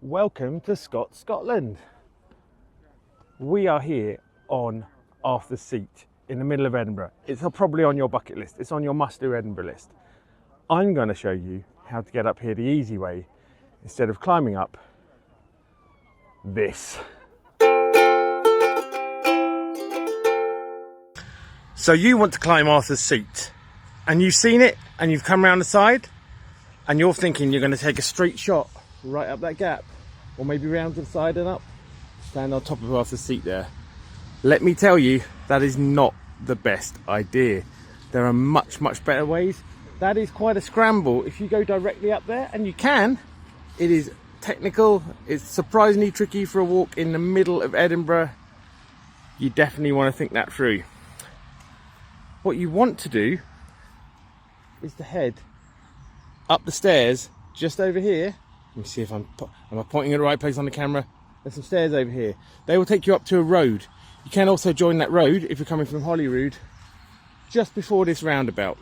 Welcome to Scotland. We are here on Arthur's Seat in the middle of Edinburgh. It's probably on your bucket list. It's on your must-do Edinburgh list. I'm going to show you how to get up here the easy way instead of climbing up this. So you want to climb Arthur's Seat and you've seen it and you've come around the side and you're thinking you're going to take a straight shot right up that gap, or maybe round to the side and up, stand on top of Arthur's Seat there. Let me tell you, that is not the best idea. There are much better ways. That is quite a scramble. If you go directly up there, and you can, it is technical, it's surprisingly tricky for a walk in the middle of Edinburgh. You definitely want to think that through. What you want to do is to head up the stairs just over here. Let me see if am I pointing at the right place on the camera? There's some stairs over here. They will take you up to a road. You can also join that road if you're coming from Holyrood just before this roundabout.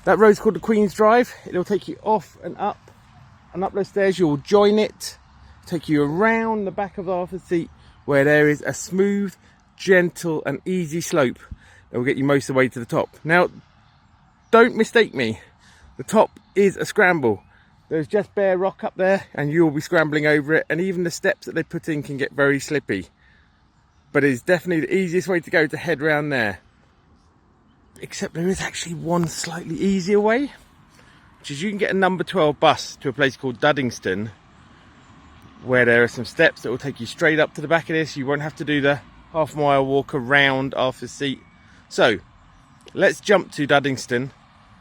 That road's called the Queen's Drive. It'll take you off and up those stairs. You'll join it, take you around the back of Arthur's Seat where there is a smooth, gentle and easy slope that will get you most of the way to the top. Now, don't mistake me. The top is a scramble. There's just bare rock up there and you'll be scrambling over it, and even the steps that they put in can get very slippy. But it's definitely the easiest way to go, to head round there. Except there is actually one slightly easier way, which is you can get a number 12 bus to a place called Duddingston, where there are some steps that will take you straight up to the back of this. You won't have to do the half-mile walk around Arthur's Seat. So let's jump to Duddingston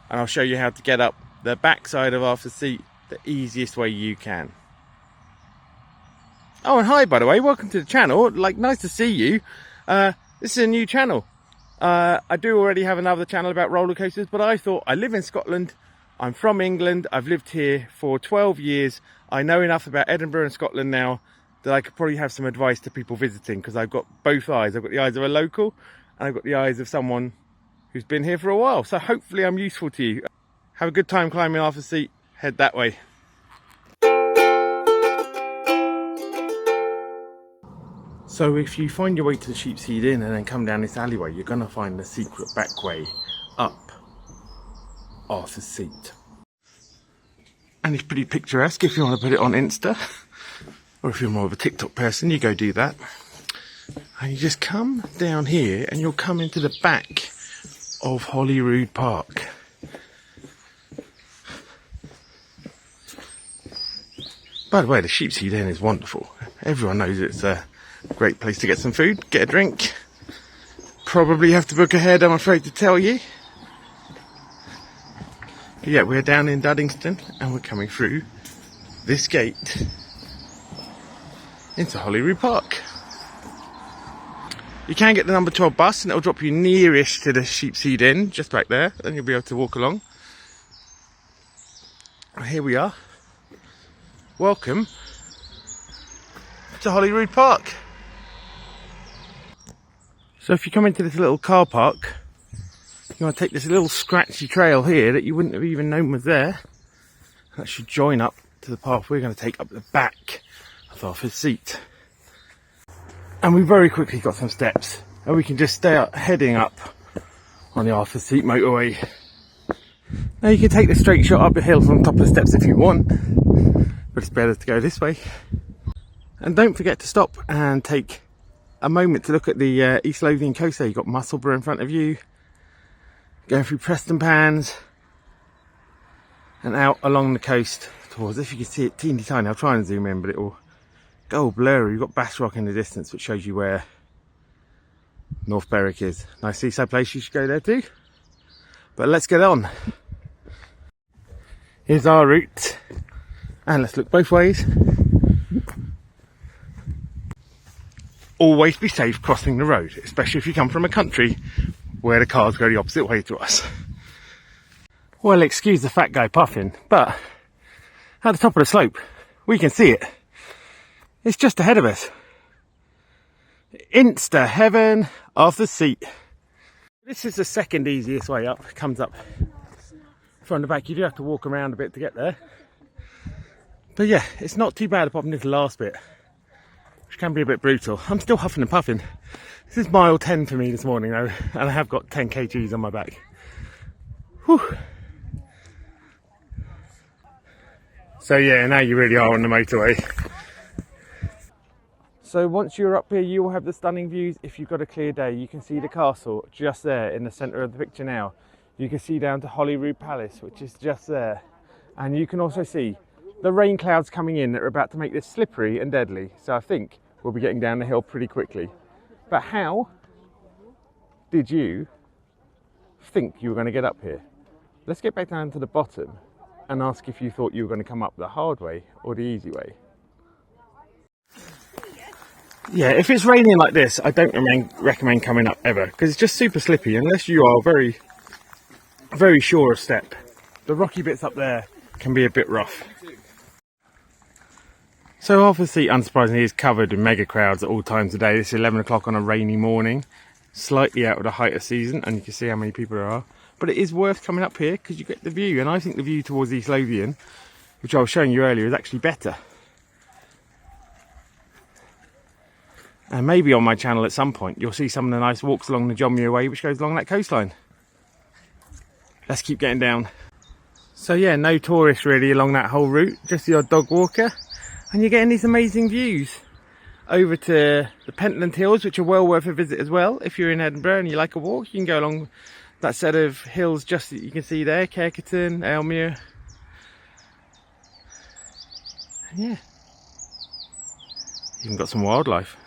and I'll show you how to get up the backside of Arthur's Seat the easiest way you can. Oh, and hi, by the way, welcome to the channel. Nice to see you. This is a new channel. I do already have another channel about roller coasters, but I thought, I live in Scotland, I'm from England, I've lived here for 12 years. I know enough about Edinburgh and Scotland now that I could probably have some advice to people visiting, because I've got both eyes. I've got the eyes of a local and I've got the eyes of someone who's been here for a while. So hopefully I'm useful to you. Have a good time climbing Arthur's Seat. Head that way. So if you find your way to the Sheepshead Inn and then come down this alleyway, you're going to find the secret back way up Arthur's Seat. And it's pretty picturesque if you want to put it on Insta. Or if you're more of a TikTok person, you go do that. And you just come down here and you'll come into the back of Holyrood Park. By the way, the Sheepshead Inn is wonderful. Everyone knows it's a great place to get some food, get a drink. Probably have to book ahead, I'm afraid to tell you. But yeah, we're down in Duddingston and we're coming through this gate into Holyrood Park. You can get the number 12 bus and it'll drop you nearish to the Sheepshead Inn, just back there, and you'll be able to walk along. And here we are. Welcome to Holyrood Park. So if you come into this little car park, you want to take this little scratchy trail here that you wouldn't have even known was there. That should join up to the path we're going to take up the back of Arthur's Seat. And we very quickly got some steps, and we can just stay up, heading up on the Arthur's Seat motorway. Now you can take the straight shot up the hill from the top of the steps if you want, but it's better to go this way. And don't forget to stop and take a moment to look at the East Lothian coast there. You've got Musselburgh in front of you, going through Prestonpans and out along the coast towards, if you can see it teeny tiny, I'll try and zoom in, but it will go blurry. You've got Bass Rock in the distance, which shows you where North Berwick is. Nice seaside place, you should go there too. But let's get on. Here's our route, and let's look both ways. Always be safe crossing the road, especially if you come from a country where the cars go the opposite way to us. Well, excuse the fat guy puffing, but at the top of the slope, we can see it. It's just ahead of us. Insta heaven, Arthur's Seat. This is the second easiest way up. It comes up from the back. You do have to walk around a bit to get there. But yeah, it's not too bad apart from this last bit, which can be a bit brutal. I'm still huffing and puffing. This is mile 10 for me this morning though, and I have got 10 kgs on my back. Whew. So yeah, now you really are on the motorway. So once you're up here, you will have the stunning views. If you've got a clear day, you can see the castle just there in the centre of the picture now. You can see down to Holyrood Palace, which is just there. And you can also see the rain clouds coming in that are about to make this slippery and deadly. So I think we'll be getting down the hill pretty quickly. But how did you think you were going to get up here? Let's get back down to the bottom and ask if you thought you were going to come up the hard way or the easy way. Yeah, if it's raining like this, I don't recommend coming up ever, because it's just super slippy unless you are very, very sure of step. The rocky bits up there can be a bit rough. So Arthur's Seat, unsurprisingly, is covered in mega crowds at all times of day. It's 11 o'clock on a rainy morning, slightly out of the height of season, and you can see how many people there are. But it is worth coming up here because you get the view, and I think the view towards East Lothian, which I was showing you earlier, is actually better. And maybe on my channel at some point you'll see some of the nice walks along the John Muir Way, which goes along that coastline. Let's keep getting down. So yeah, no tourists really along that whole route, just the odd dog walker, and you're getting these amazing views over to the Pentland Hills, which are well worth a visit as well. If you're in Edinburgh and you like a walk, you can go along that set of hills just that you can see there, Caercaton, Aylmer. And yeah, even got some wildlife.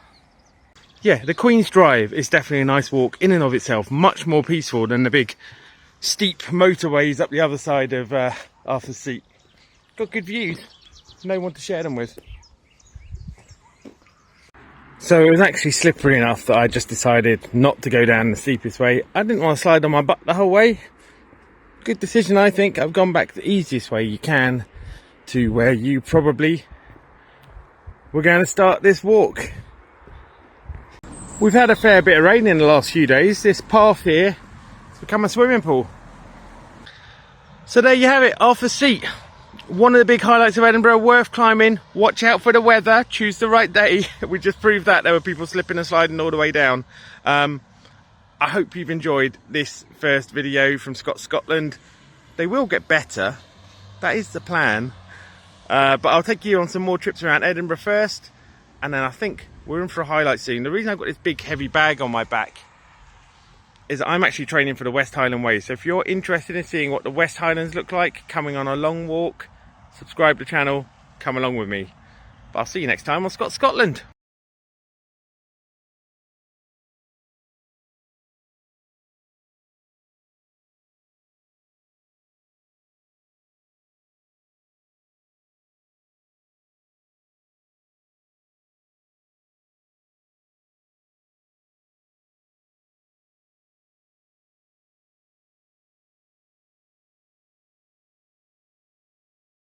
Yeah, the Queen's Drive is definitely a nice walk in and of itself, much more peaceful than the big steep motorways up the other side of Arthur's Seat. Got good views, no one to share them with. So it was actually slippery enough that I just decided not to go down the steepest way. I didn't want to slide on my butt the whole way. Good decision, I think. I've gone back the easiest way you can to where you probably were going to start this walk. We've had a fair bit of rain in the last few days. This path here has become a swimming pool. So there you have it, Arthur's Seat. One of the big highlights of Edinburgh, worth climbing. Watch out for the weather, choose the right day. We just proved that there were people slipping and sliding all the way down. I hope you've enjoyed this first video from Scotland. They will get better, that is the plan. But I'll take you on some more trips around Edinburgh first, and then I think we're in for a highlight soon. The reason I've got this big heavy bag on my back is that I'm actually training for the West Highland Way. So if you're interested in seeing what the West Highlands look like, coming on a long walk, subscribe to the channel, come along with me. But I'll see you next time on Scotland.